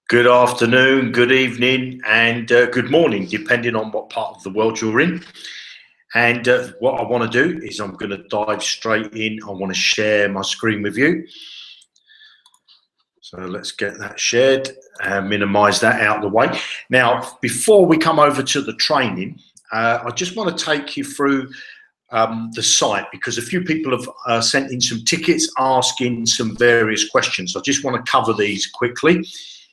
Good afternoon, good evening, and good morning, depending on what part of the world you're in. And what I want to do is I'm going to dive straight in. I want to share my screen with you. So let's get that shared and minimize that out of the way. Now, before we come over to the training, I just want to take you through the site, because a few people have sent in some tickets asking some various questions. I just want to cover these quickly.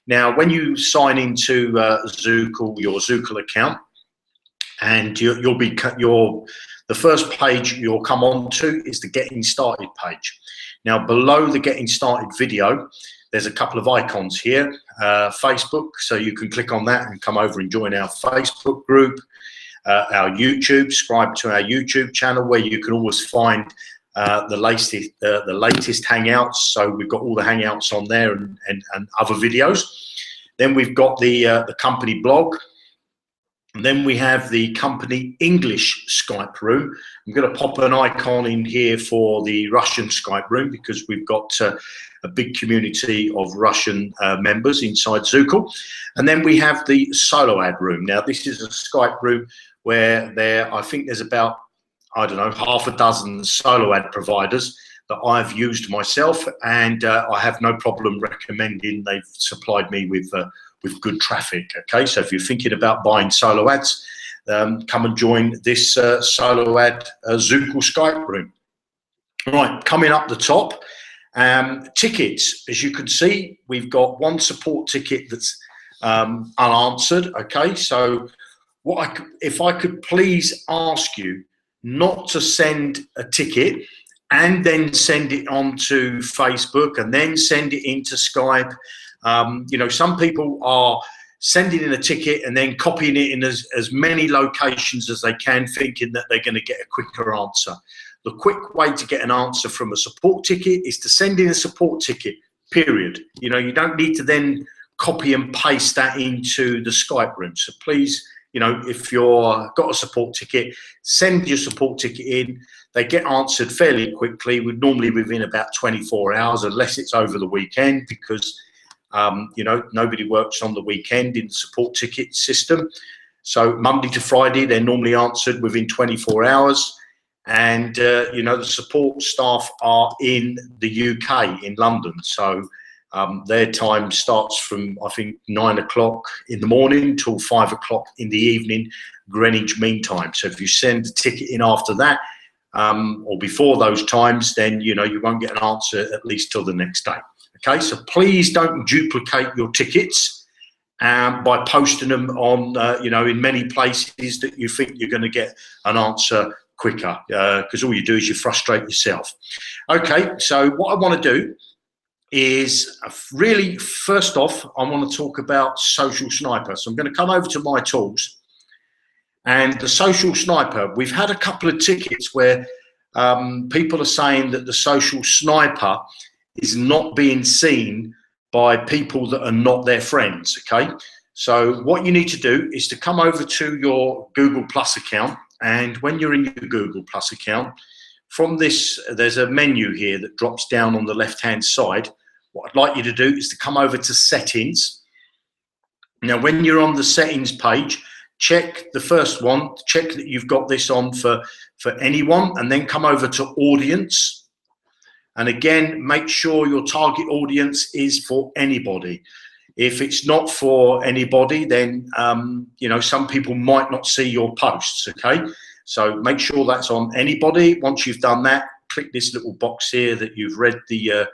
Now, when you sign into Zukul, your Zukul account, and the first page you'll come on to is the Getting Started page. Now, below the Getting Started video, there's a couple of icons here. Facebook, so you can click on that and come over and join our Facebook group. Our YouTube, subscribe to our YouTube channel, where you can always find the latest Hangouts. So we've got all the Hangouts on there and other videos. Then we've got the company blog. And then we have the company English Skype room. I'm going to pop an icon in here for the Russian Skype room, because we've got a big community of Russian members inside Zukul. And then we have the solo ad room. Now, this is a Skype room where I think there's about, I don't know, half a dozen solo ad providers that I've used myself, and I have no problem recommending. They've supplied me with good traffic. Okay, so if you're thinking about buying solo ads, come and join this solo ad Zukul Skype room. Right, coming up the top, tickets. As you can see, we've got one support ticket that's unanswered. Okay, so if I could please ask you not to send a ticket and then send it on to Facebook and then send it into Skype. You know, some people are sending in a ticket and then copying it in as many locations as they can, thinking that they're going to get a quicker answer. The quick way to get an answer from a support ticket is to send in a support ticket, period. You know, you don't need to then copy and paste that into the Skype room. So please, you know, if you've got a support ticket, send your support ticket in. They get answered fairly quickly, normally within about 24 hours, unless it's over the weekend, because, you know, nobody works on the weekend in the support ticket system. So Monday to Friday, they're normally answered within 24 hours. And, you know, the support staff are in the UK, in London. So their time starts from, I think, 9 o'clock in the morning till 5 o'clock in the evening, Greenwich Mean Time. So if you send a ticket in after that, or before those times, then, you know, you won't get an answer at least till the next day. Okay, so please don't duplicate your tickets by posting them on, you know, in many places that you think you're going to get an answer quicker, because all you do is you frustrate yourself. Okay, so what I want to do is really, first off, I want to talk about Social Sniper. So I'm going to come over to my tools, and the Social Sniper, we've had a couple of tickets where people are saying that the Social Sniper is not being seen by people that are not their friends. Okay, so what you need to do is to come over to your Google Plus account, and when you're in your Google Plus account, from this, there's a menu here that drops down on the left-hand side. What I'd like you to do is to come over to Settings. Now, when you're on the Settings page, check the first one, check that you've got this on for anyone, and then come over to Audience. And again, make sure your target audience is for anybody. If it's not for anybody, then, you know, some people might not see your posts, okay? So make sure that's on anybody. Once you've done that, click this little box here that you've read the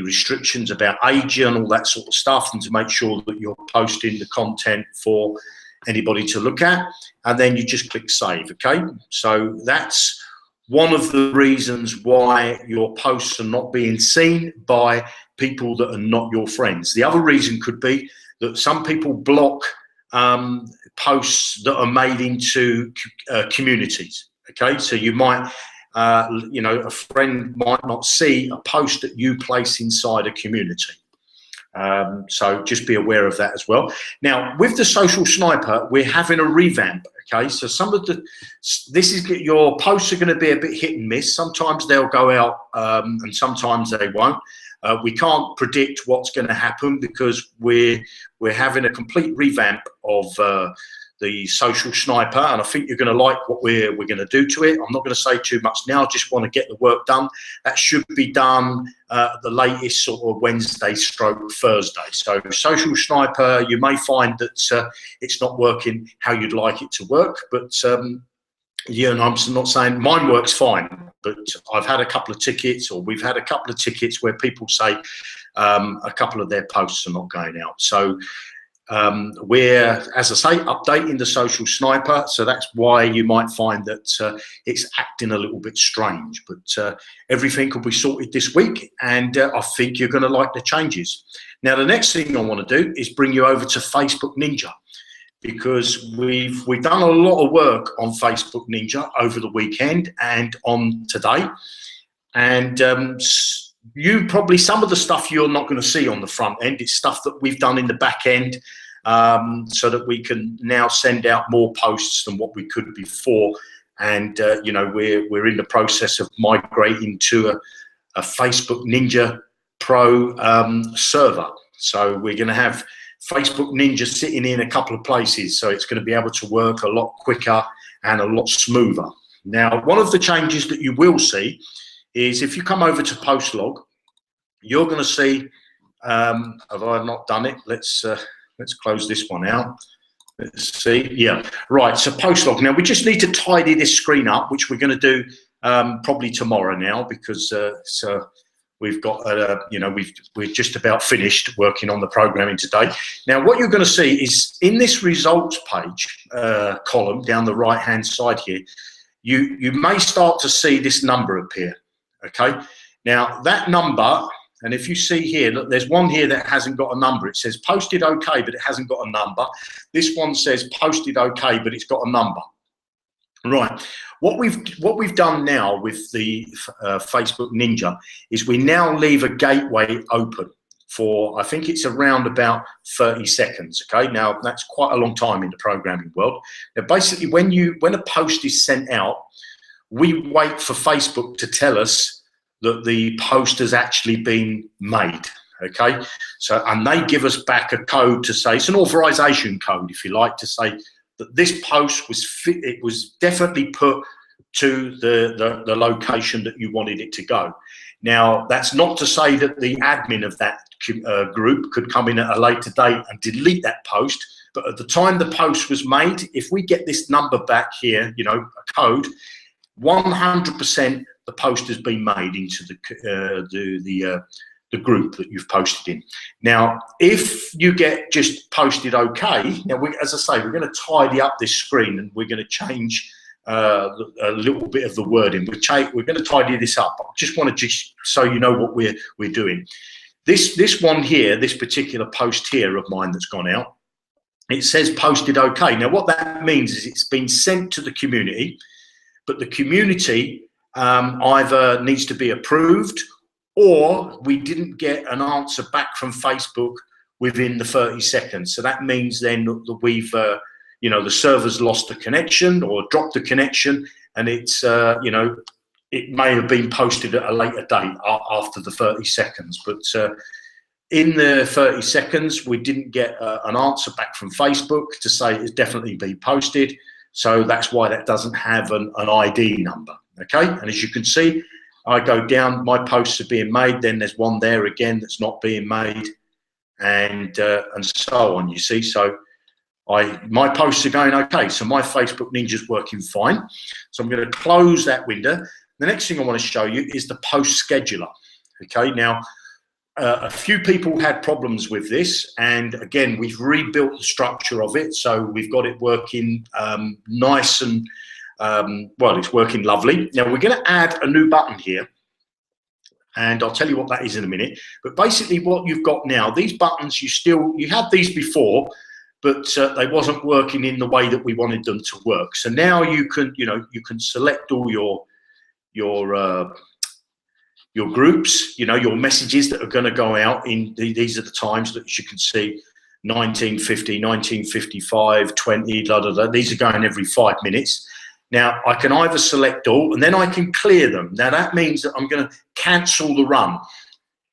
restrictions about age and all that sort of stuff, and to make sure that you're posting the content for anybody to look at, and then you just click Save, okay? So that's one of the reasons why your posts are not being seen by people that are not your friends. The other reason could be that some people block posts that are made into communities, okay? So you might, you know, a friend might not see a post that you place inside a community. So just be aware of that as well. Now, with the Social Sniper, we're having a revamp. Okay, so your posts are going to be a bit hit and miss. Sometimes they'll go out and sometimes they won't. We can't predict what's going to happen because we're having a complete revamp of the social sniper, and I think you're going to like what we're going to do to it. I'm not going to say too much now. I just want to get the work done. That should be done the latest sort of Wednesday stroke Thursday. So social sniper, you may find that it's not working how you'd like it to work, but yeah, and I'm not saying mine works fine, but I've had a couple of tickets, or we've had a couple of tickets where people say a couple of their posts are not going out. So we're, as I say, updating the social sniper, so that's why you might find that it's acting a little bit strange, but everything will be sorted this week, and I think you're going to like the changes. Now, the next thing I want to do is bring you over to Facebook Ninja, because we've done a lot of work on Facebook Ninja over the weekend and on today, and you probably, some of the stuff you're not going to see on the front end. It's stuff that we've done in the back end, so that we can now send out more posts than what we could before. And you know, we're in the process of migrating to a Facebook Ninja Pro server. So we're going to have Facebook Ninja sitting in a couple of places, so it's going to be able to work a lot quicker and a lot smoother. Now, one of the changes that you will see is if you come over to post log, you're going to see, have I not done it? Let's close this one out. Let's see. Yeah, right. So post log. Now we just need to tidy this screen up, which we're going to do probably tomorrow now, because so we've got you know, we're just about finished working on the programming today. Now what you're going to see is in this results page column down the right hand side here, you may start to see this number appear. Okay, now that number, and if you see here, look, there's one here that hasn't got a number. It says posted okay, but it hasn't got a number. This one says posted okay, but it's got a number. Right. What we've done now with the Facebook Ninja is we now leave a gateway open for, I think it's around about 30 seconds. Okay, now that's quite a long time in the programming world. Now basically, when a post is sent out, we wait for Facebook to tell us that the post has actually been made. Okay, so, and they give us back a code to say, it's an authorization code, if you like, to say that this post was definitely put to the location that you wanted it to go. Now, that's not to say that the admin of that group could come in at a later date and delete that post, but at the time the post was made, if we get this number back here, you know, a code, 100% the post has been made into the group that you've posted in. Now, if you get just posted okay, now as I say, we're going to tidy up this screen and we're going to change a little bit of the wording. We're going to tidy this up. I just want to just so you know what we're doing. This one here, this particular post here of mine that's gone out, it says posted okay. Now, what that means is it's been sent to the community, but the community either needs to be approved, or we didn't get an answer back from Facebook within the 30 seconds. So that means then that we've, you know, the server's lost the connection or dropped the connection, and it's, you know, it may have been posted at a later date after the 30 seconds. But in the 30 seconds, we didn't get an answer back from Facebook to say it's definitely been posted. So that's why that doesn't have an ID number. Okay, and as you can see, I go down, my posts are being made, then there's one there again that's not being made, and so on, you see. So my posts are going okay, so my Facebook Ninja's working fine. So I'm going to close that window. The next thing I want to show you is the post scheduler. Okay, now a few people had problems with this, and again, we've rebuilt the structure of it, so we've got it working nice and well, it's working lovely. Now we're going to add a new button here, and I'll tell you what that is in a minute. But basically what you've got now, these buttons, you had these before, but they wasn't working in the way that we wanted them to work. So now you can, you know, you can select all your groups, you know, your messages that are going to go out in these are the times that you can see 1950, 1955, 20, blah, blah, blah. These are going every 5 minutes. Now, I can either select all, and then I can clear them. Now, that means that I'm going to cancel the run.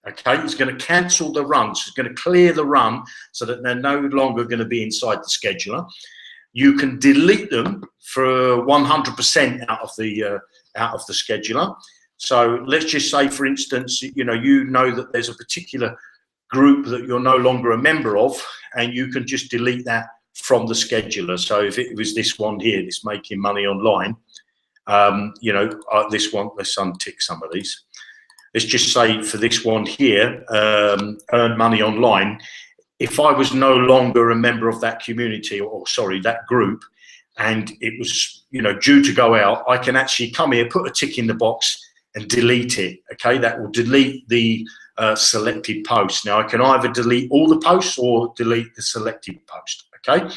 Okay, it's going to cancel the run. So it's going to clear the run so that they're no longer going to be inside the scheduler. You can delete them for 100% out of the scheduler. So let's just say, for instance, you know that there's a particular group that you're no longer a member of, and you can just delete that from the scheduler. So if it was this one here, this Making Money Online, this one, let's untick some of these. Let's just say for this one here, Earn Money Online, if I was no longer a member of that community, or sorry, that group, and it was, due to go out, I can actually come here, put a tick in the box and delete it. Okay, that will delete the selected post. Now I can either delete all the posts or delete the selected post. Okay,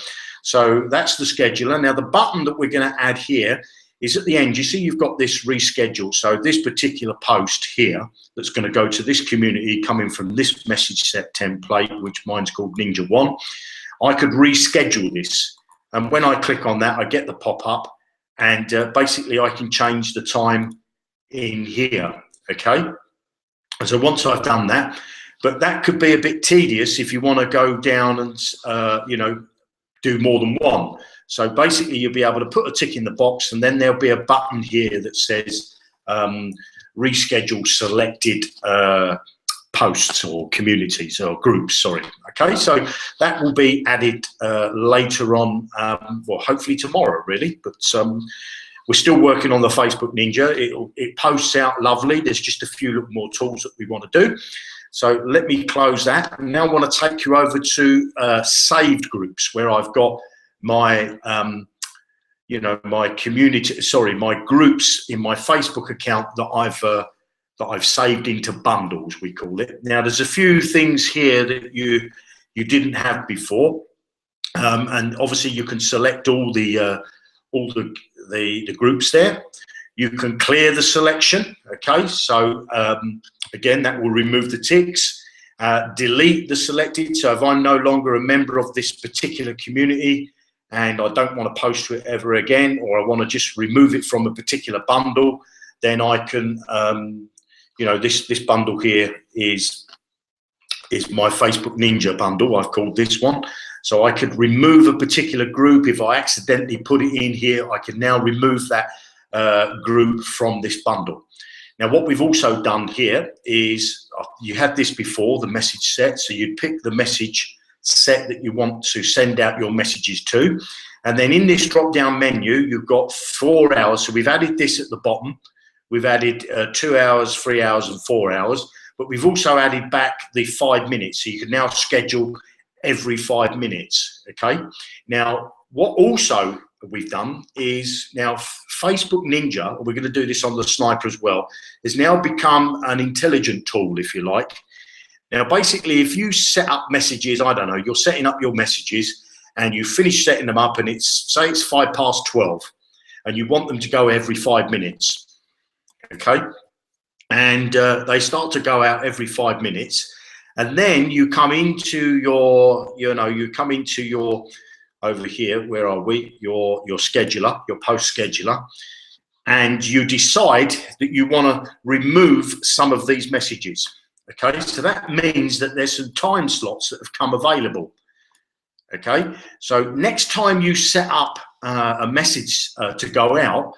so that's the scheduler. Now the button that we're going to add here is at the end. You see you've got this reschedule. So this particular post here that's going to go to this community coming from this message set template, which mine's called Ninja 1, I could reschedule this. And when I click on that, I get the pop-up, and basically I can change the time in here. Okay, and so once I've done that, but that could be a bit tedious if you want to go down and do more than one. So basically you'll be able to put a tick in the box, and then there'll be a button here that says reschedule selected posts or communities or groups, sorry. Okay, so that will be added later on, well, hopefully tomorrow really, but we're still working on the Facebook Ninja. It posts out lovely. There's just a few little more tools that we want to do. So let me close that. And now I want to take you over to saved groups, where I've got my, my community, sorry, my groups in my Facebook account that I've saved into bundles, we call it. Now there's a few things here that you didn't have before, and obviously you can select all the groups there. You can clear the selection. Okay, so again, that will remove the ticks. Delete the selected. So if I'm no longer a member of this particular community and I don't want to post to it ever again, or I want to just remove it from a particular bundle, then I can, this bundle here is my Facebook Ninja bundle. I've called this one. So I could remove a particular group. If I accidentally put it in here, I can now remove that group from this bundle. Now, what we've also done here is, you had this before, the message set. So you'd pick the message set that you want to send out your messages to. And then in this drop-down menu, you've got 4 hours. So we've added this at the bottom. We've added 2 hours, 3 hours, and 4 hours. But we've also added back the 5 minutes. So you can now schedule every 5 minutes. Okay. Now, what also we've done is now Facebook Ninja, we're going to do this on the Sniper as well, has now become an intelligent tool, if you like. Now, basically, if you set up messages, I don't know, you're setting up your messages and you finish setting them up, and say it's 12:05, and you want them to go every 5 minutes. Okay. And they start to go out every 5 minutes. And then you come into your, over here, where are we? Your scheduler, your post scheduler, and you decide that you want to remove some of these messages. Okay, so that means that there's some time slots that have come available. Okay, so next time you set up a message to go out,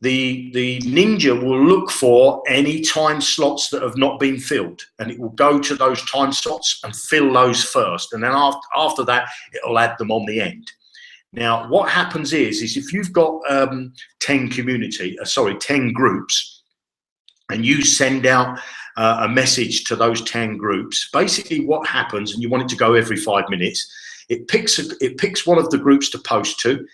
the Ninja will look for any time slots that have not been filled, and it will go to those time slots and fill those first, and then after that it'll add them on the end. Now what happens is if you've got 10 groups, and you send out a message to those 10 groups, basically what happens, and you want it to go every 5 minutes, it picks one of the groups to post to,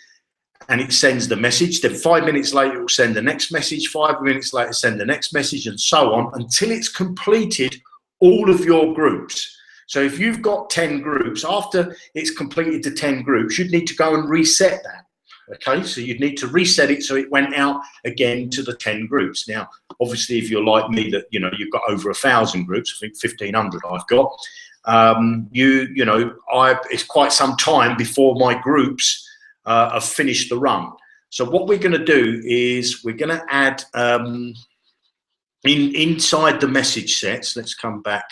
and it sends the message. Then 5 minutes later, it will send the next message. 5 minutes later, send the next message, and so on until it's completed all of your groups. So if you've got 10 groups, after it's completed the 10 groups, you'd need to go and reset that. Okay, so you'd need to reset it so it went out again to the 10 groups. Now, obviously, if you're like me, that you've got over 1,000 groups, I think 1,500 I've got. It's quite some time before my groups have finished the run. So what we're going to do is we're going to add inside the message sets, let's come back.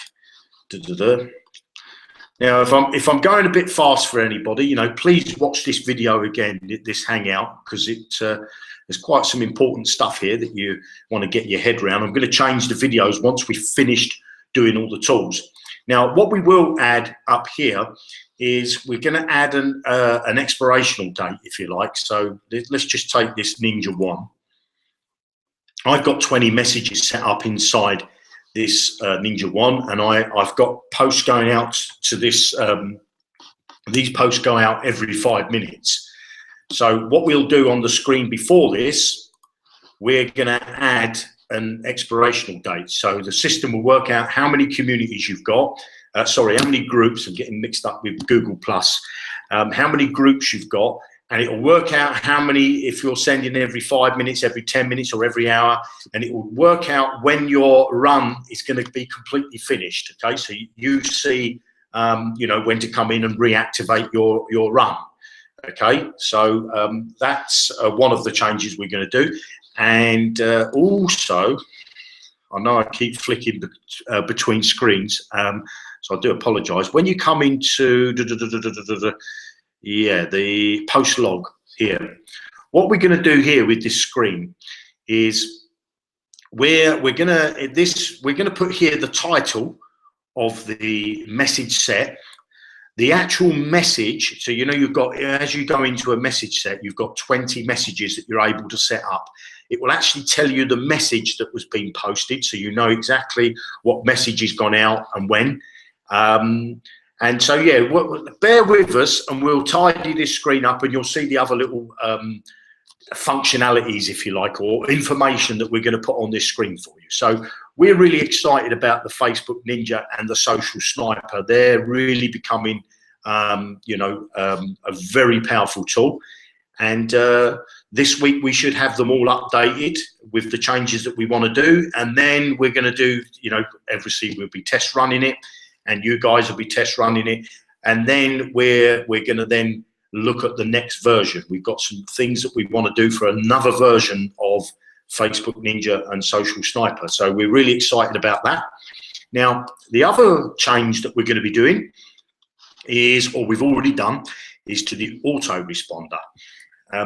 Now, if I'm going a bit fast for anybody, you know, please watch this video again, this Hangout, because there's quite some important stuff here that you want to get your head around. I'm going to change the videos once we've finished doing all the tools. Now, what we will add up here is we're going to add an expirational date, if you like. So let's just take this Ninja One. I've got 20 messages set up inside this Ninja One, and I've got posts going out to this. These posts go out every 5 minutes. So what we'll do on the screen before this, we're going to add an expirational date. So the system will work out how many communities you've got. Sorry, how many groups? I'm getting mixed up with Google Plus. How many groups you've got, and it will work out how many, if you're sending every 5 minutes, every 10 minutes, or every hour, and it will work out when your run is going to be completely finished. Okay, so you see, you know, when to come in and reactivate your run. Okay, so that's one of the changes we're going to do, and also, I know I keep flicking between screens, so I do apologise. When you come into the post log here, what we're going to do here with this screen is we're going to put here the title of the message set, the actual message. So you know, you've got, as you go into a message set, you've got 20 messages that you're able to set up. It will actually tell you the message that was being posted, so you know exactly what message has gone out and when. And so, yeah, bear with us, and we'll tidy this screen up, and you'll see the other little functionalities, if you like, or information that we're going to put on this screen for you. So we're really excited about the Facebook Ninja and the Social Sniper. They're really becoming, you know, a very powerful tool. And this week we should have them all updated with the changes that we want to do. And then we're going to do, you know, obviously we'll be test running it, and you guys will be test running it. And then we're going to then look at the next version. We've got some things that we want to do for another version of Facebook Ninja and Social Sniper. So we're really excited about that. Now, the other change that we're going to be doing is, or we've already done, is to the autoresponder.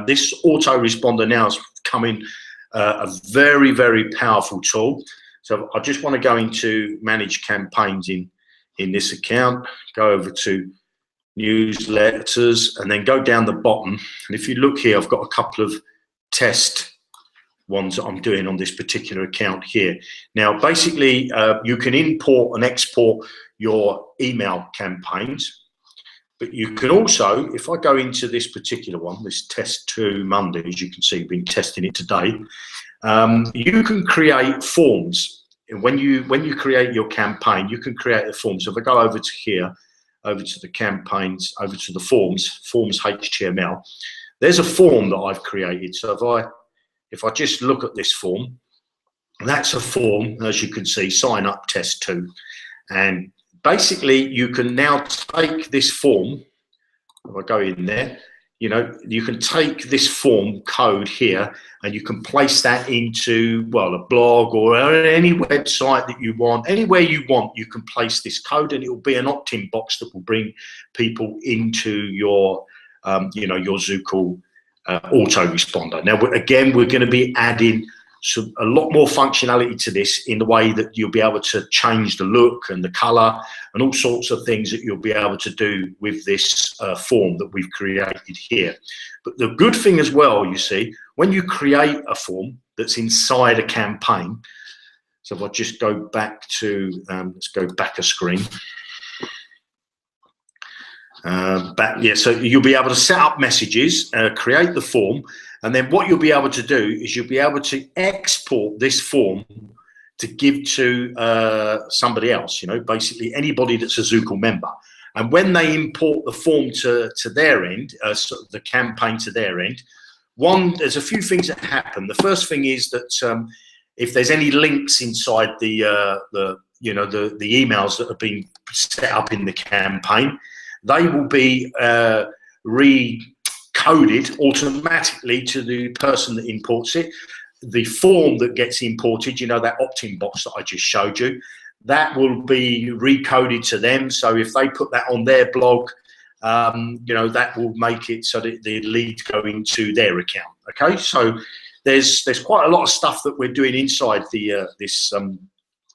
This autoresponder now is becoming a very, very powerful tool. So I just want to go into manage campaigns in this account, go over to newsletters, and then go down the bottom. And if you look here, I've got a couple of test ones that I'm doing on this particular account here. Now, basically, you can import and export your email campaigns, but you can also, if I go into this particular one, this test 2 Monday, as you can see, we've been testing it today, you can create forms. And when you create your campaign, you can create a form. So if I go over to here, over to the campaigns, over to the forms HTML, there's a form that I've created. So if I just look at this form, that's a form, as you can see, sign up test 2. And basically you can now take this form, if I go in there, you know, you can take this form code here and you can place that into, well, a blog or any website that you want. Anywhere you want, you can place this code, and it will be an opt-in box that will bring people into your, you know, your Zukul autoresponder. Now, again, we're going to be adding a lot more functionality to this, in the way that you'll be able to change the look and the color and all sorts of things that you'll be able to do with this form that we've created here. But the good thing as well, you see, when you create a form that's inside a campaign, so if I just go back to, let's go back a screen. So you'll be able to set up messages, create the form, and then what you'll be able to do is you'll be able to export this form to give to somebody else, you know, basically anybody that's a Zukul member. And when they import the form to their end, so the campaign to their end, there's a few things that happen. The first thing is that if there's any links inside the emails that have been set up in the campaign, they will be recoded automatically to the person that imports it. the form that gets imported, you know, that opt-in box that I just showed you, that will be recoded to them. So if they put that on their blog, you know, that will make it so that the leads go into their account. Okay, so there's quite a lot of stuff that we're doing inside the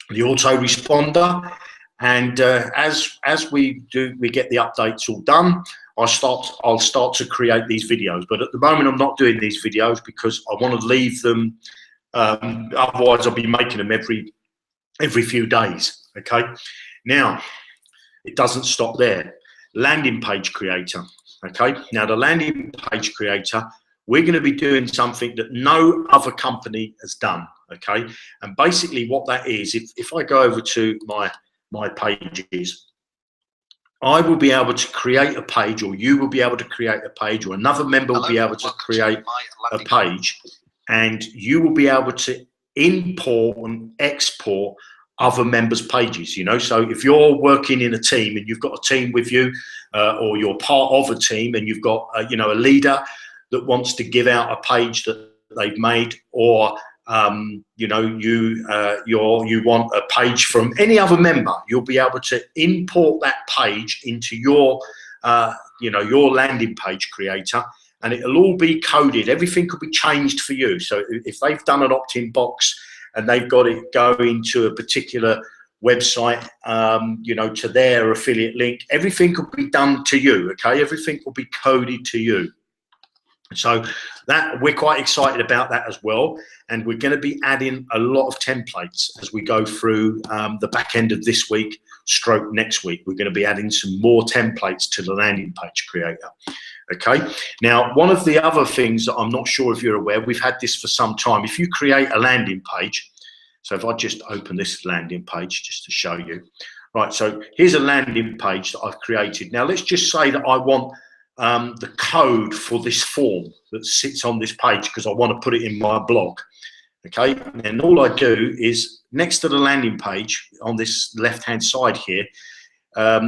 the autoresponder, and as we get the updates all done, I'll start to create these videos. But at the moment, I'm not doing these videos because I want to leave them. Otherwise, I'll be making them every few days. Okay. Now, it doesn't stop there. Landing page creator. Okay. Now, the landing page creator, we're going to be doing something that no other company has done. Okay. And basically, what that is, if I go over to my pages, I will be able to create a page, or you will be able to create a page, or another member will be able to create a page, and you will be able to import and export other members' pages. You know, so if you're working in a team and you've got a team with you, or you're part of a team and you've got you know, a leader that wants to give out a page that they've made, or you know, you want a page from any other member, you'll be able to import that page into your you know, your landing page creator, and it'll all be coded. Everything could be changed for you. So if they've done an opt-in box and they've got it going to a particular website, you know, to their affiliate link, everything could be done to you. Okay, everything will be coded to you. So that, we're quite excited about that as well, and we're going to be adding a lot of templates as we go through the back end of this week stroke next week. We're going to be adding some more templates to the landing page creator. Okay, now one of the other things that I'm not sure if you're aware, we've had this for some time. If you create a landing page, so if I just open this landing page just to show you, right, so here's a landing page that I've created. Now let's just say that I want the code for this form that sits on this page because I want to put it in my blog. Okay, and all I do is next to the landing page on this left hand side here,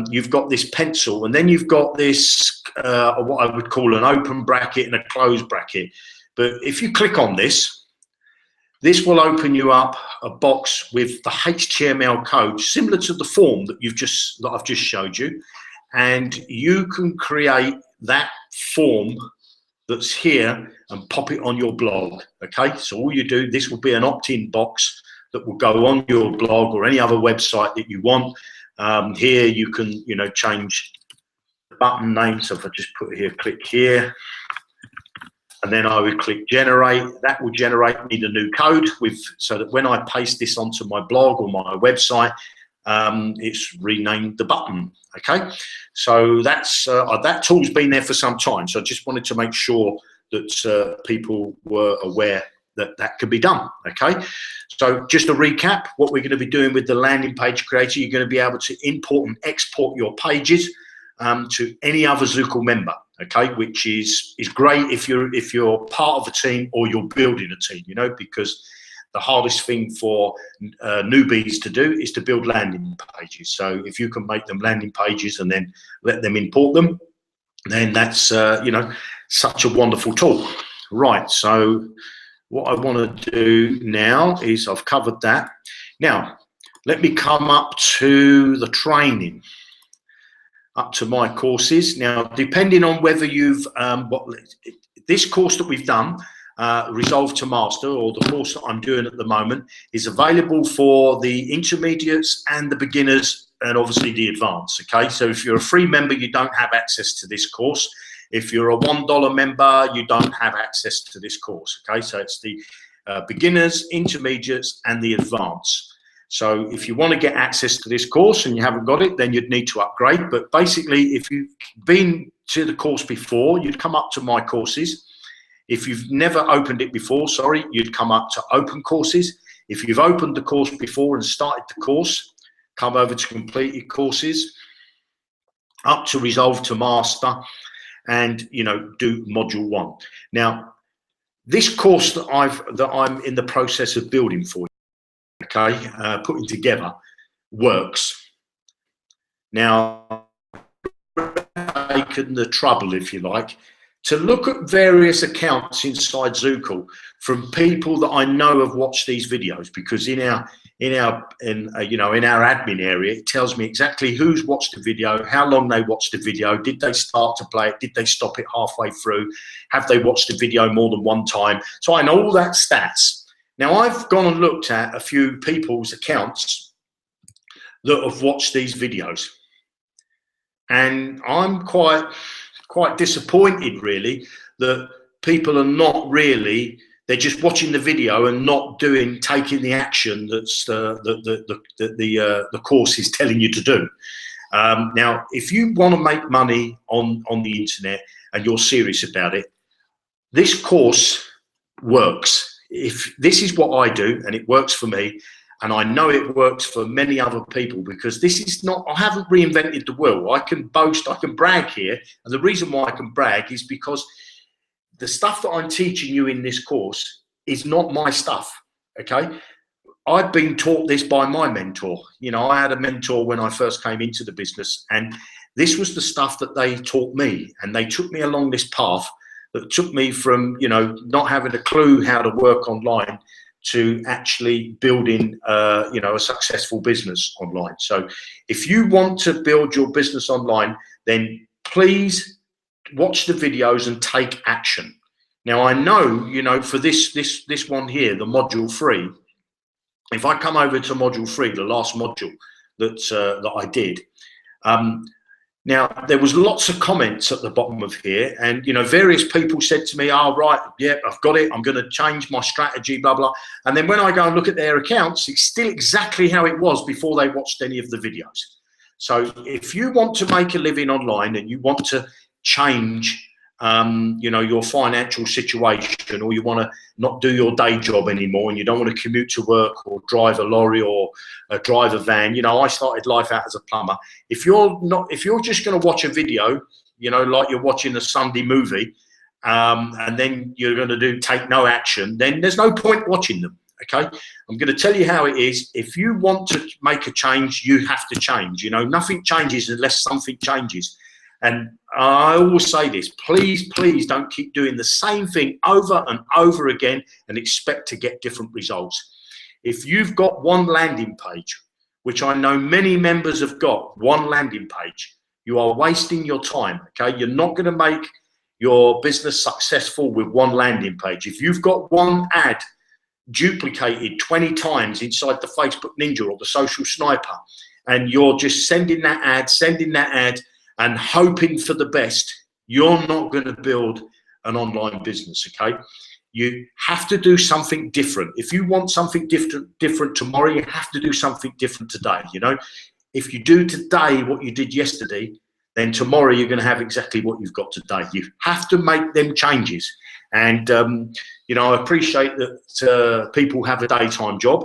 you've got this pencil, and then you've got this what I would call an open bracket and a closed bracket. But if you click on this, this will open you up a box with the HTML code similar to the form that I've just showed you, and you can create that form that's here and pop it on your blog. Okay, so all you do, this will be an opt-in box that will go on your blog or any other website that you want. Here you can, you know, change the button name. So if I just put here, click here, and then I would click generate, that will generate me the new code so that when I paste this onto my blog or my website, it's renamed the button. Okay, so that's that tool's been there for some time, so I just wanted to make sure that people were aware that that could be done. Okay, so just to recap what we're going to be doing with the landing page creator, you're going to be able to import and export your pages to any other Zukul member. Okay, which is great if you're part of a team or you're building a team, you know, because the hardest thing for newbies to do is to build landing pages. So if you can make them landing pages and then let them import them, then that's you know, such a wonderful tool. Right, so what I want to do now is, I've covered that. Now let me come up to the training, up to my courses. Now, depending on whether you've this course that we've done, Resolve to Master, or the course that I'm doing at the moment, is available for the intermediates and the beginners, and obviously the advanced. Okay, so if you're a free member, you don't have access to this course. If you're a $1 member, you don't have access to this course. Okay, so it's the beginners, intermediates, and the advanced. So if you want to get access to this course and you haven't got it, then you'd need to upgrade. But basically, if you've been to the course before, you'd come up to my courses. If you've never opened it before, sorry, you'd come up to open courses. If you've opened the course before and started the course, come over to completed courses, up to Resolve to Master, and, you know, do module 1. Now, this course that I'm in the process of building for you, okay, putting together, works. Now, taken the trouble, if you like, to look at various accounts inside Zukul from people that I know have watched these videos, because in our admin area, it tells me exactly who's watched the video, how long they watched the video, did they start to play it, did they stop it halfway through, have they watched the video more than one time. So I know all that stats. Now I've gone and looked at a few people's accounts that have watched these videos, and I'm quite disappointed really that people are not really, they're just watching the video and not taking the action that's the course is telling you to do. Now, if you want to make money on the internet and you're serious about it, this course works. If this is what I do and it works for me, and I know it works for many other people, because this is not, I haven't reinvented the wheel. I can boast, I can brag here. And the reason why I can brag is because the stuff that I'm teaching you in this course is not my stuff, okay? I've been taught this by my mentor. You know, I had a mentor when I first came into the business, and this was the stuff that they taught me. And they took me along this path that took me from, you know, not having a clue how to work online to actually building, you know, a successful business online. So if you want to build your business online, then please watch the videos and take action. Now, I know, you know, for this one here, the module 3, if I come over to module 3, the last module that I did, now there was lots of comments at the bottom of here, and you know, various people said to me, "Oh, right, yeah, I've got it. I'm going to change my strategy, blah blah." And then when I go and look at their accounts, it's still exactly how it was before they watched any of the videos. So if you want to make a living online and you want to change, you know, your financial situation, or you want to not do your day job anymore and you don't want to commute to work or drive a lorry or drive a van, you know, I started life out as a plumber. If you're just going to watch a video, you know, like you're watching a Sunday movie, and then you're going to take no action, then there's no point watching them. Okay, I'm going to tell you how it is. If you want to make a change, you have to change. You know, nothing changes unless something changes. And I always say this, please don't keep doing the same thing over and over again and expect to get different results. If you've got one landing page, which I know many members have got, one landing page, you are wasting your time, okay? You're not going to make your business successful with one landing page. If you've got one ad duplicated 20 times inside the Facebook Ninja or the Social Sniper, and you're just sending that ad, and hoping for the best, you're not going to build an online business, okay? You have to do something different. If you want something different tomorrow, you have to do something different today, you know? If you do today what you did yesterday, then tomorrow you're going to have exactly what you've got today. You have to make them changes. And, you know, I appreciate that people have a daytime job,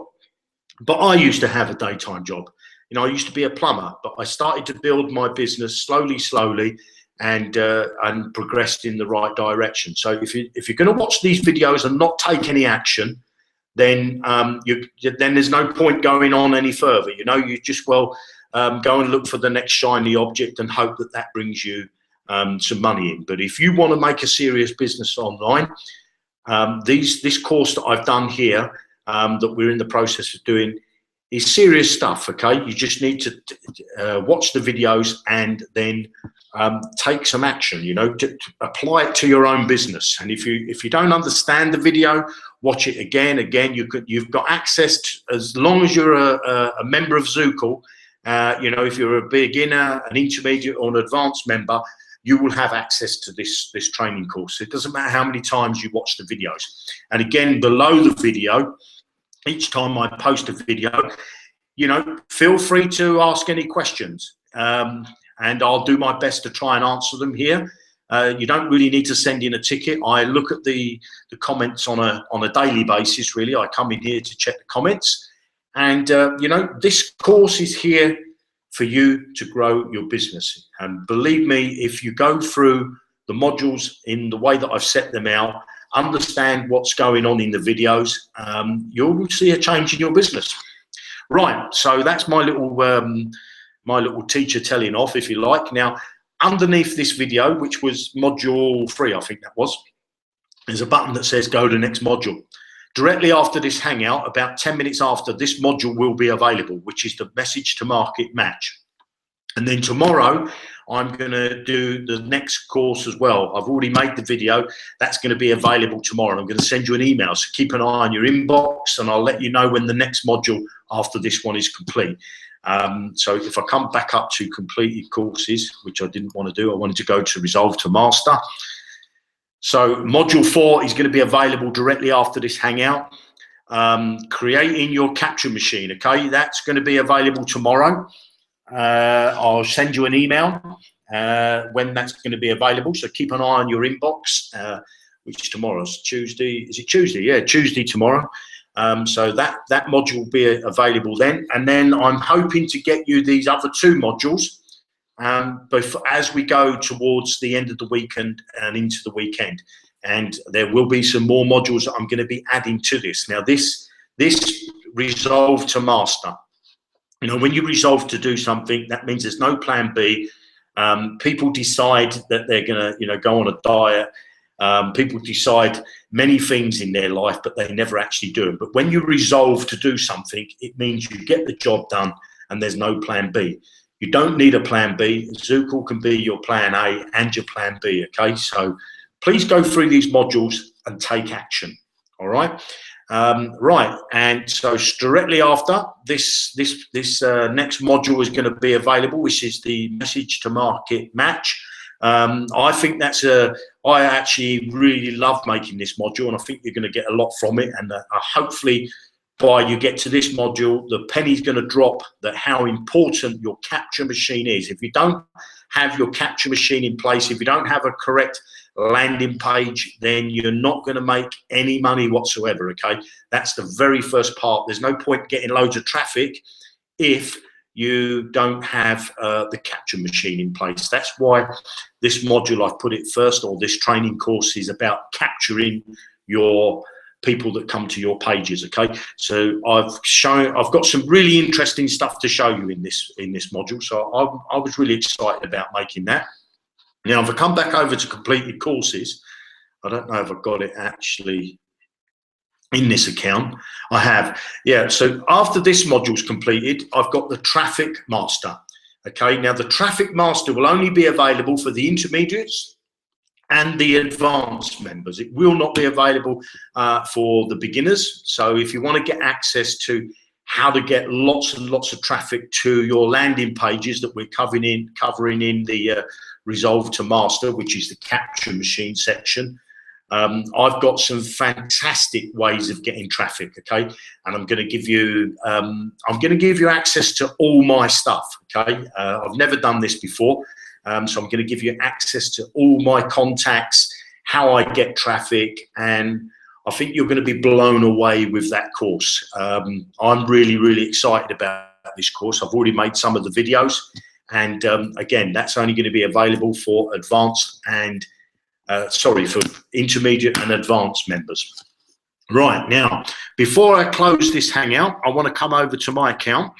but I used to have a daytime job. You know, I used to be a plumber, but I started to build my business slowly, and progressed in the right direction. So if you're going to watch these videos and not take any action, then then there's no point going on any further. You know, you just go and look for the next shiny object and hope that that brings you some money in. But if you want to make a serious business online, this course that I've done here, that we're in the process of doing, is serious stuff, okay? You just need to watch the videos and then take some action, you know, to apply it to your own business. And if you don't understand the video, watch it again. You've got access to, as long as you're a member of Zukul, you know, if you're a beginner, an intermediate or an advanced member, you will have access to this training course. It doesn't matter how many times you watch the videos. And again, below the video, each time I post a video, you know, feel free to ask any questions, and I'll do my best to try and answer them here. You don't really need to send in a ticket. I look at the comments on a daily basis, really. I come in here to check the comments. And, you know, this course is here for you to grow your business. And believe me, if you go through the modules in the way that I've set them out, understand what's going on in the videos, you'll see a change in your business. Right, so that's my little teacher telling off, if you like. Now, underneath this video, which was module 3, I think that was, there's a button that says go to next module. Directly after this Hangout, about 10 minutes after, this module will be available, which is the message to market match. And then tomorrow, I'm going to do the next course as well. I've already made the video. That's going to be available tomorrow. I'm going to send you an email, so keep an eye on your inbox, and I'll let you know when the next module after this one is complete. So if I come back up to completed courses, which I didn't want to do, I wanted to go to Resolve to Master. So module 4 is going to be available directly after this Hangout. Creating your capture machine, okay? That's going to be available tomorrow. I'll send you an email when that's going to be available, so keep an eye on your inbox, which tomorrow's Tuesday. Is it Tuesday? Yeah, Tuesday tomorrow. So that module will be available then, and then I'm hoping to get you these other 2 modules as we go towards the end of the week and into the weekend. And there will be some more modules that I'm going to be adding to this. Now this Resolve to Master, you know, when you resolve to do something, that means there's no plan B. People decide that they're going to, you know, go on a diet. People decide many things in their life, but they never actually do them. But when you resolve to do something, it means you get the job done and there's no plan B. You don't need a plan B. Zukul can be your plan A and your plan B, okay? So please go through these modules and take action, all right? Right, and so directly after this next module is going to be available, which is the message to market match. I think I actually really love making this module, and I think you're going to get a lot from it. And hopefully by you get to this module, the penny's going to drop that how important your capture machine is. If you don't have your capture machine in place, if you don't have a correct landing page, then you're not going to make any money whatsoever, okay? That's the very first part. There's no point getting loads of traffic if you don't have the capture machine in place. That's why this module, I've put it first, or this training course, is about capturing your people that come to your pages, okay? So I've got some really interesting stuff to show you in this module. So I was really excited about making that. Now, if I come back over to completed courses, I don't know if I've got it actually in this account. I have, yeah. So after this module's completed, I've got the Traffic Master. Okay, now the Traffic Master will only be available for the intermediates and the advanced members. It will not be available for the beginners. So if you want to get access to how to get lots and lots of traffic to your landing pages that we're covering in the Resolve to Master, which is the capture machine section, I've got some fantastic ways of getting traffic, okay? And I'm going to give you access to all my stuff, okay? I've never done this before, so I'm going to give you access to all my contacts, how I get traffic, and I think you're going to be blown away with that course. I'm really, really excited about this course. I've already made some of the videos, and again, that's only going to be available for advanced and for intermediate and advanced members. Right, now, before I close this Hangout, I want to come over to my account,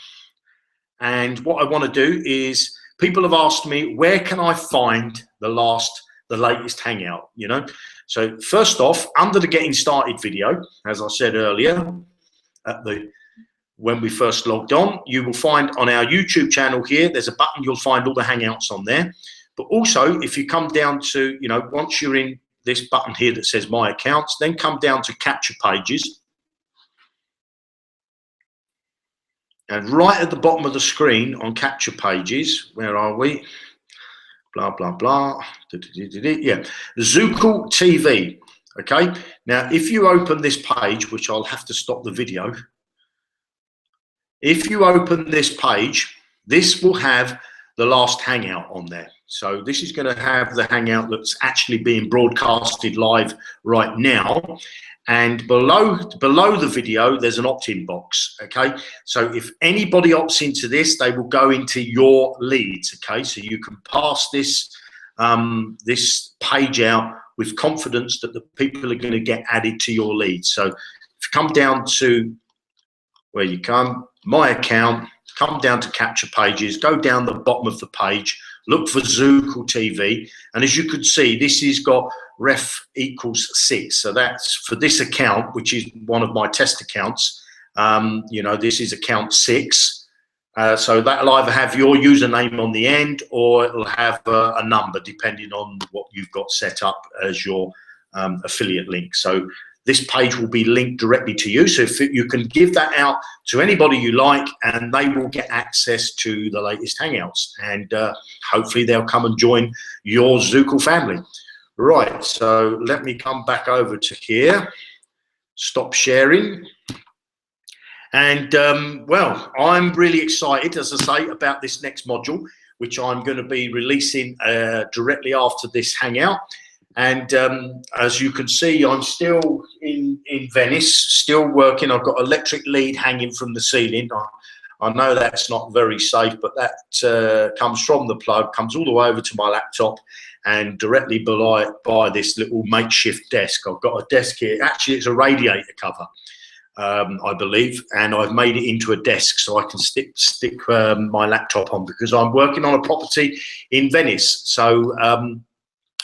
and what I want to do is, people have asked me, where can I find the latest Hangout, you know? So first off, under the Getting Started video, as I said earlier, when we first logged on, you will find on our YouTube channel here, there's a button, you'll find all the Hangouts on there. But also, if you come down to, you know, once you're in this button here that says My Accounts, then come down to Capture Pages. And right at the bottom of the screen on Capture Pages, where are we? Blah, blah, blah. Yeah, Zukul TV. Okay, now if you open this page, which I'll have to stop the video. If you open this page, this will have the last Hangout on there. So this is going to have the Hangout that's actually being broadcasted live right now. And below the video, there's an opt-in box, okay? So if anybody opts into this, they will go into your leads, okay? So you can pass this, this page out with confidence that the people are going to get added to your leads. So if you come down to where you come, My Account, come down to capture pages, go down the bottom of the page, look for Zukul TV, and as you can see, this has got ref equals 6. So that's for this account, which is one of my test accounts. You know, this is account 6. So that'll either have your username on the end, or it'll have a number depending on what you've got set up as your affiliate link. So this page will be linked directly to you. So if you can give that out to anybody you like, and they will get access to the latest Hangouts, and hopefully they'll come and join your Zukul family. Right, so let me come back over to here, stop sharing. And well, I'm really excited, as I say, about this next module, which I'm going to be releasing directly after this Hangout. And as you can see, I'm still in Venice, still working. I've got electric lead hanging from the ceiling. I know that's not very safe, but that comes from the plug, comes all the way over to my laptop, and directly by this little makeshift desk. I've got a desk here. Actually, it's a radiator cover, I believe, and I've made it into a desk so I can stick my laptop on, because I'm working on a property in Venice. So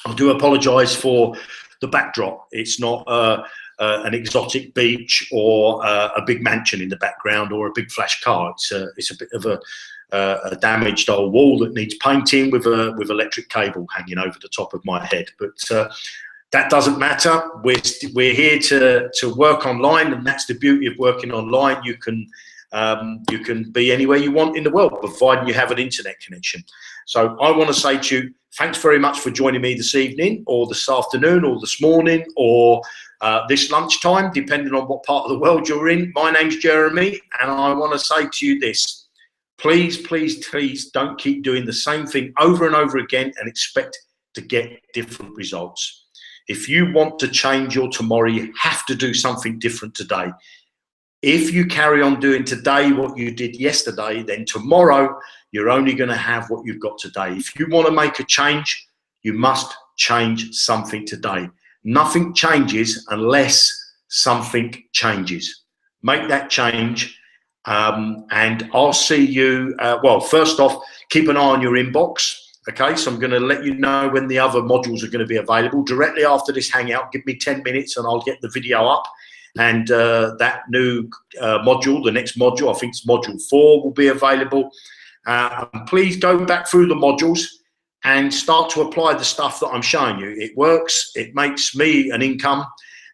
I do apologise for the backdrop. It's not an exotic beach or a big mansion in the background or a big flash car. It's a bit of a damaged old wall that needs painting with electric cable hanging over the top of my head. But that doesn't matter. We're here to work online, and that's the beauty of working online. You can be anywhere you want in the world, providing you have an internet connection. So I want to say to you, thanks very much for joining me this evening, or this afternoon, or this morning, or this lunchtime, depending on what part of the world you're in. My name's Jeremy, and I want to say to you this: please, please, please don't keep doing the same thing over and over again and expect to get different results. If you want to change your tomorrow, you have to do something different today. If you carry on doing today what you did yesterday, then tomorrow you're only going to have what you've got today. If you want to make a change, you must change something today. Nothing changes unless something changes. Make that change, and I'll see you. Well, first off, keep an eye on your inbox. Okay, so I'm going to let you know when the other modules are going to be available. Directly after this Hangout, give me 10 minutes and I'll get the video up. And that new module, the next module, I think it's module 4, will be available. Please go back through the modules and start to apply the stuff that I'm showing you. It works, it makes me an income,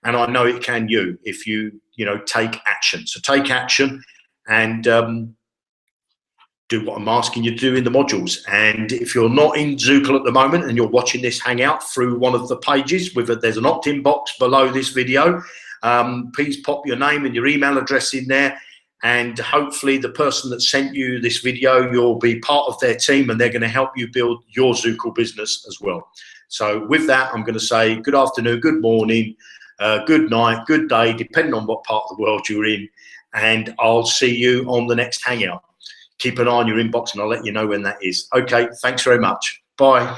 and I know it can you if you take action. So take action and do what I'm asking you to do in the modules. And if you're not in Zukul at the moment and you're watching this Hangout through one of the pages, there's an opt-in box below this video. Please pop your name and your email address in there, and hopefully the person that sent you this video, you'll be part of their team, and they're going to help you build your Zukul business as well. So with that, I'm going to say good afternoon, good morning, good night, good day, depending on what part of the world you're in, and I'll see you on the next Hangout. Keep an eye on your inbox and I'll let you know when that is. Okay, thanks very much. Bye.